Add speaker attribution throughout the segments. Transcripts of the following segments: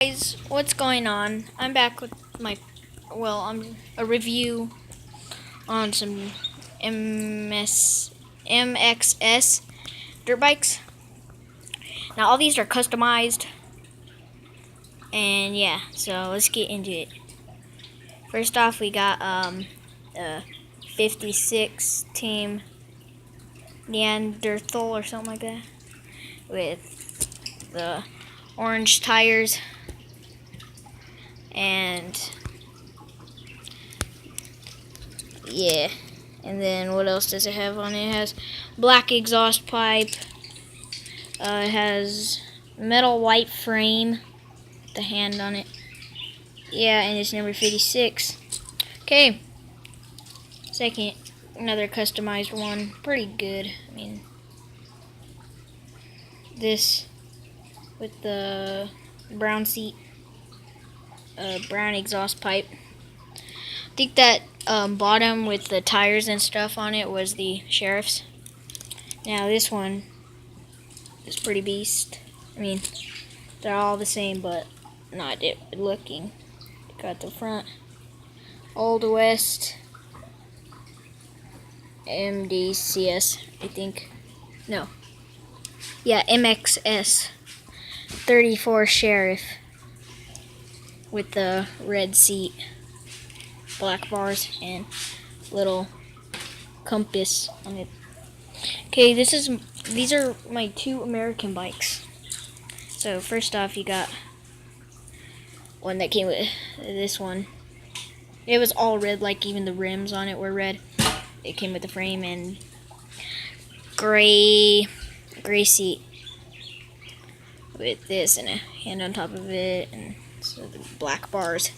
Speaker 1: Guys, what's going on? I'm back with a review on some MXS dirt bikes. Now all these are customized, and yeah, so let's get into it. First off, we got a 56 team Neanderthal or something like that with the orange tires. And yeah, and then what else does it have on it? It has black exhaust pipe. It has metal white frame, the hand on it. Yeah, and it's number 56. Okay, second, another customized one, pretty good. I mean, this with the brown seat. Brown exhaust pipe. I think that bottom with the tires and stuff on it was the sheriff's. Now this one is pretty beast. I mean, they're all the same, but not it looking. Got the front Old West MDCS, I think. No. Yeah, MXS 34 Sheriff. With the red seat, black bars, and little compass on it. Okay, these are my two American bikes. So first off, you got one that came with this one. It was all red, like even the rims on it were red. It came with the frame and gray seat with this and a hand on top of it, and so the black bars,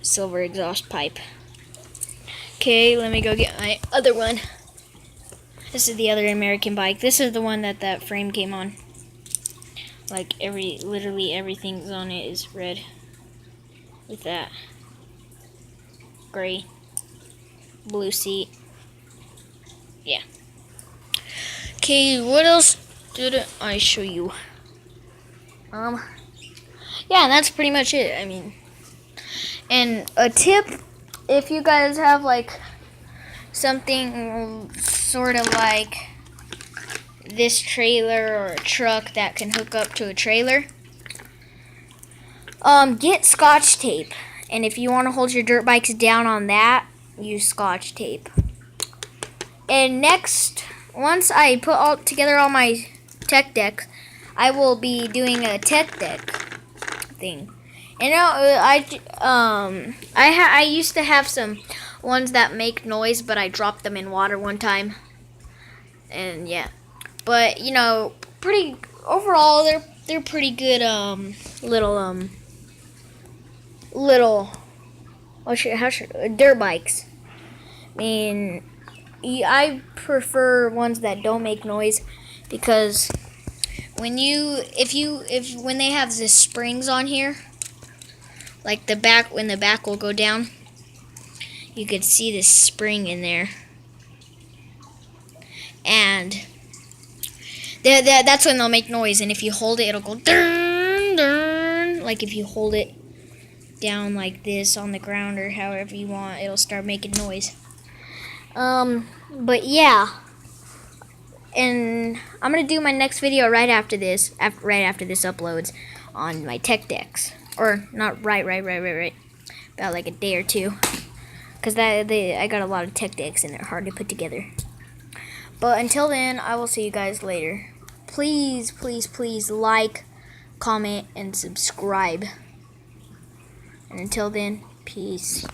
Speaker 1: silver exhaust pipe. Okay, let me go get my other one. This is the other American bike. This is the one that frame came on. Like literally everything's on it is red. With that gray, blue seat. Yeah. Okay, what else did I show you? Yeah, and that's pretty much it. I mean, and a tip, if you guys have like something sort of like this trailer or a truck that can hook up to a trailer, get Scotch tape. And if you want to hold your dirt bikes down on that, use Scotch tape. And next, once I put together all my tech decks, I will be doing a tech deck thing. And I used to have some ones that make noise, but I dropped them in water one time. And yeah, but you know, pretty overall, they're pretty good. Dirt bikes. I mean, I prefer ones that don't make noise because when they have the springs on here, like when the back will go down, you could see this spring in there, and that's when they'll make noise. And if you hold it, it'll go dun dun. Like if you hold it down like this on the ground or however you want, it'll start making noise. But yeah. And I'm gonna do my next video right after this uploads on my tech decks, or not right, about like a day or two, because I got a lot of tech decks and they're hard to put together. But until then, I will see you guys later. Please like, comment, and subscribe. And until then, peace.